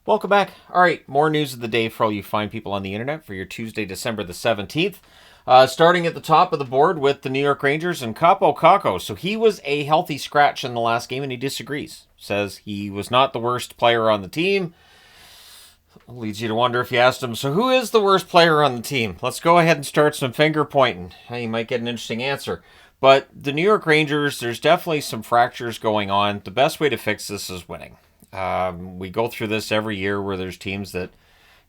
Welcome back. All right, more news of the day for all you fine people on the internet for your Tuesday, December the 17th. Starting at the top of the board with the New York Rangers and Kaapo Kakko. So he was a healthy scratch in the last game, and he disagrees. Says he was not the worst player on the team. Leads you to wonder if you asked him, so who is the worst player on the team? Let's go ahead and start some finger pointing. You might get an interesting answer. But the New York Rangers, there's definitely some fractures going on. The best way to fix this is winning. We go through this every year where there's teams that,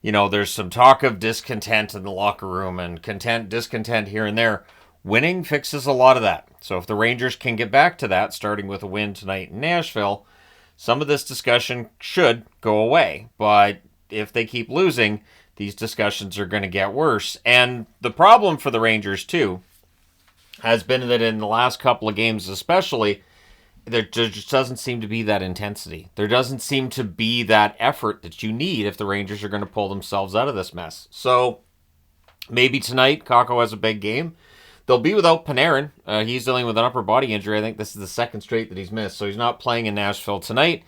there's some talk of discontent in the locker room and discontent here and there. Winning fixes a lot of that. So if the Rangers can get back to that, starting with a win tonight in Nashville, some of this discussion should go away. But if they keep losing, these discussions are going to get worse. And the problem for the Rangers, too, has been that in the last couple of games especially, there just doesn't seem to be that intensity. There doesn't seem to be that effort that you need if the Rangers are going to pull themselves out of this mess. So maybe tonight Kakko has a big game. They'll be without Panarin. He's dealing with an upper body injury. I think this is the second straight that he's missed. So he's not playing in Nashville tonight.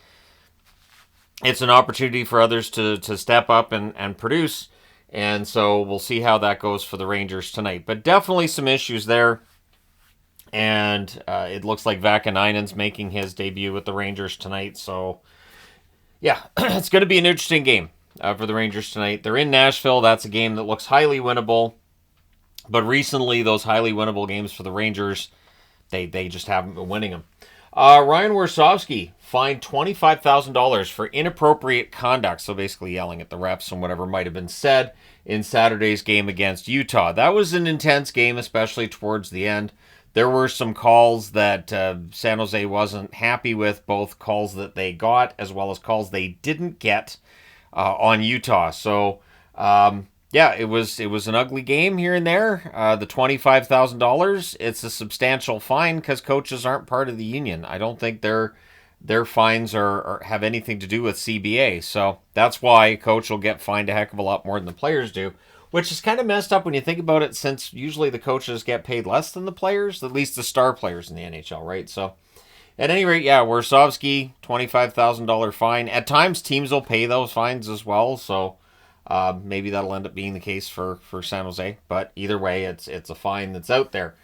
It's an opportunity for others to step up and produce. And so we'll see how that goes for the Rangers tonight. But definitely some issues there. And it looks like Vakanainen's making his debut with the Rangers tonight. So, yeah, it's going to be an interesting game for the Rangers tonight. They're in Nashville. That's a game that looks highly winnable. But recently, those highly winnable games for the Rangers, they just haven't been winning them. Ryan Warsofsky fined $25,000 for inappropriate conduct. So basically yelling at the refs and whatever might have been said in Saturday's game against Utah. That was an intense game, especially towards the end. There were some calls that San Jose wasn't happy with, both calls that they got as well as calls they didn't get on Utah. So, it was an ugly game here and there. The $25,000, it's a substantial fine because coaches aren't part of the union. I don't think their fines have anything to do with CBA. So that's why a coach will get fined a heck of a lot more than the players do. Which is kind of messed up when you think about it, since usually the coaches get paid less than the players, at least the star players in the NHL, right? So, at any rate, Warsofsky, $25,000 fine. At times, teams will pay those fines as well, so maybe that'll end up being the case for San Jose. But either way, it's a fine that's out there.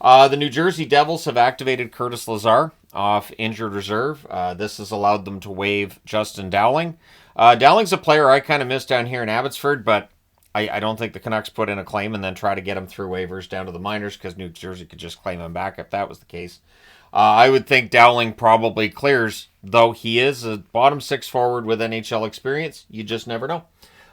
The New Jersey Devils have activated Curtis Lazar off injured reserve. This has allowed them to waive Justin Dowling. Dowling's a player I kind of missed down here in Abbotsford, but I don't think the Canucks put in a claim and then try to get him through waivers down to the minors because New Jersey could just claim him back if that was the case. I would think Dowling probably clears, though he is a bottom six forward with NHL experience. You just never know.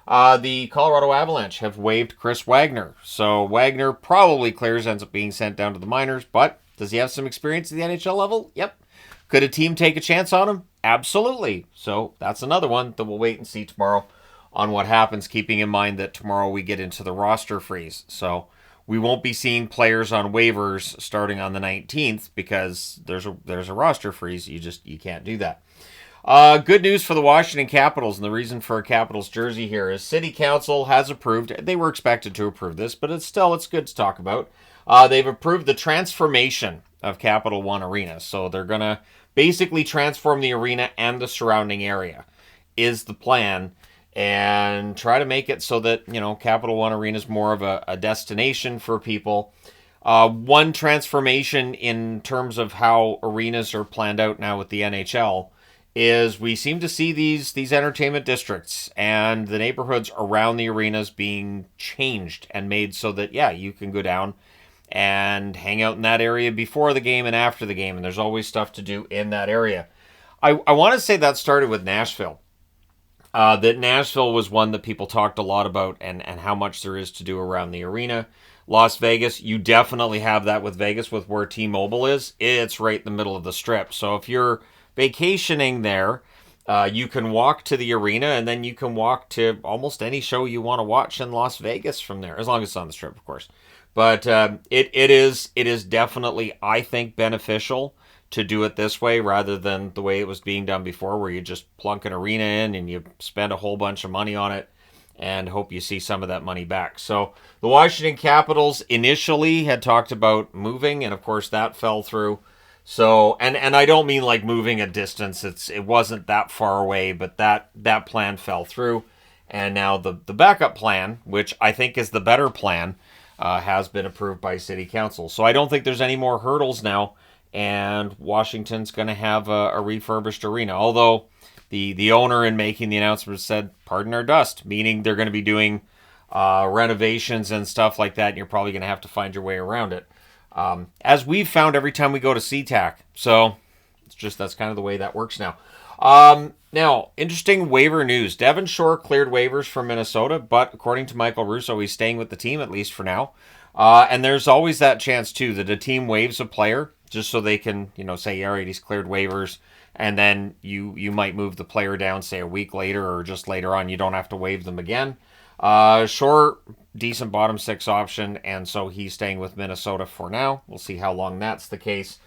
The Colorado Avalanche have waived Chris Wagner. So Wagner probably clears, ends up being sent down to the minors. But does he have some experience at the NHL level? Yep. Could a team take a chance on him? Absolutely. So that's another one that we'll wait and see tomorrow on what happens, keeping in mind that tomorrow we get into the roster freeze. So we won't be seeing players on waivers starting on the 19th because there's a roster freeze. You can't do that. Good news for the Washington Capitals, and the reason for a Capitals jersey here is City Council has approved, they were expected to approve this, but it's good to talk about. They've approved the transformation of Capital One Arena. So they're going to basically transform the arena and the surrounding area is the plan, and try to make it so that, Capital One Arena is more of a destination for people. One transformation in terms of how arenas are planned out now with the NHL is we seem to see these entertainment districts and the neighborhoods around the arenas being changed and made so that, you can go down and hang out in that area before the game and after the game, and there's always stuff to do in that area. I want to say that started with Nashville. That Nashville was one that people talked a lot about and how much there is to do around the arena. Las Vegas, you definitely have that with Vegas with where T-Mobile is. It's right in the middle of the strip. So if you're vacationing there, you can walk to the arena and then you can walk to almost any show you want to watch in Las Vegas from there, as long as it's on the strip, of course. But it is definitely, I think, beneficial to do it this way rather than the way it was being done before, where you just plunk an arena in and you spend a whole bunch of money on it and hope you see some of that money back. So the Washington Capitals initially had talked about moving, and of course that fell through. So, and I don't mean like moving a distance. It wasn't that far away, but that plan fell through, and now the backup plan, which I think is the better plan, has been approved by City Council. So I don't think there's any more hurdles now, and Washington's going to have a refurbished arena. Although the owner in making the announcement said, "Pardon our dust," meaning they're going to be doing renovations and stuff like that, and you're probably going to have to find your way around it. As we've found every time we go to SeaTac. So that's kind of the way that works now. Now, interesting waiver news. Devon Shore cleared waivers from Minnesota, but according to Michael Russo, he's staying with the team, at least for now. And there's always that chance, too, that a team waives a player just so they can, say, all right, he's cleared waivers, and then you might move the player down, say, a week later or just later on. You don't have to waive them again. Shore, decent bottom six option, and so he's staying with Minnesota for now. We'll see how long that's the case.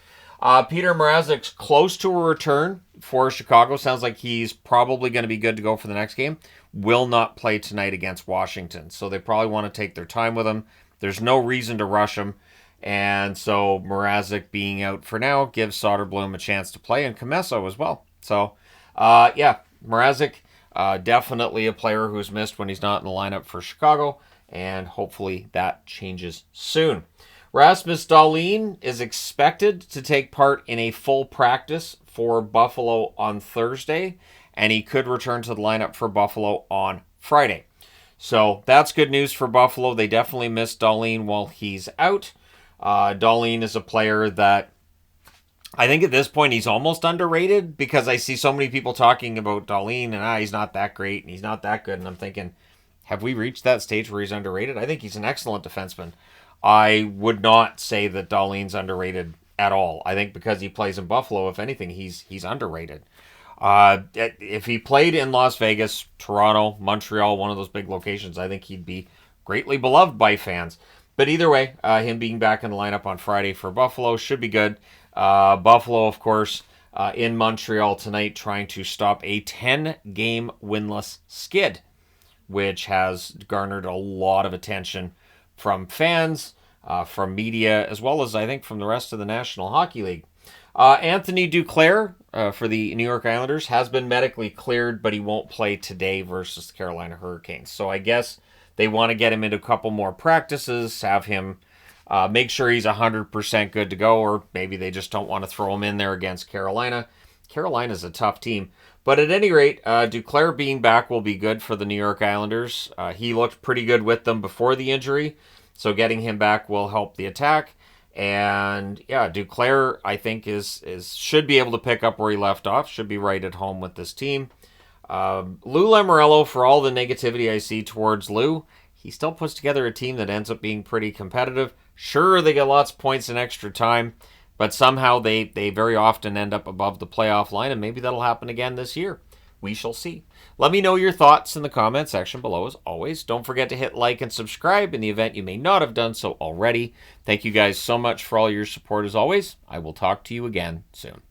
Peter Mrazek's close to a return for Chicago. Sounds like he's probably going to be good to go for the next game. Will not play tonight against Washington, so they probably want to take their time with him. There's no reason to rush him, and so Mrazek being out for now gives Soderblom a chance to play, and Comesso as well. So, Mrazek, definitely a player who's missed when he's not in the lineup for Chicago, and hopefully that changes soon. Rasmus Dahlin is expected to take part in a full practice for Buffalo on Thursday, and he could return to the lineup for Buffalo on Friday. So that's good news for Buffalo. They definitely missed Dahlin while he's out. Dahlin is a player that I think at this point he's almost underrated, because I see so many people talking about Dahlin and he's not that great and he's not that good, and I'm thinking, have we reached that stage where he's underrated? I think he's an excellent defenseman. I would not say that Dahlin's underrated at all. I think because he plays in Buffalo, if anything, he's underrated. If he played in Las Vegas, Toronto, Montreal, one of those big locations, I think he'd be greatly beloved by fans. But either way, him being back in the lineup on Friday for Buffalo should be good. Buffalo, of course, in Montreal tonight, trying to stop a 10-game winless skid, which has garnered a lot of attention from fans, from media, as well as, I think, from the rest of the National Hockey League. Anthony Duclair for the New York Islanders has been medically cleared, but he won't play today versus the Carolina Hurricanes. So I guess they want to get him into a couple more practices, have him make sure he's 100% good to go, or maybe they just don't want to throw him in there against Carolina. Carolina's a tough team. But at any rate, Duclair being back will be good for the New York Islanders. He looked pretty good with them before the injury, so getting him back will help the attack. And yeah, Duclair, I think, should be able to pick up where he left off, should be right at home with this team. Lou Lamoriello, for all the negativity I see towards Lou, he still puts together a team that ends up being pretty competitive. Sure, they get lots of points in extra time, but somehow they very often end up above the playoff line, and maybe that'll happen again this year. We shall see. Let me know your thoughts in the comment section below, as always. Don't forget to hit like and subscribe in the event you may not have done so already. Thank you guys so much for all your support, as always. I will talk to you again soon.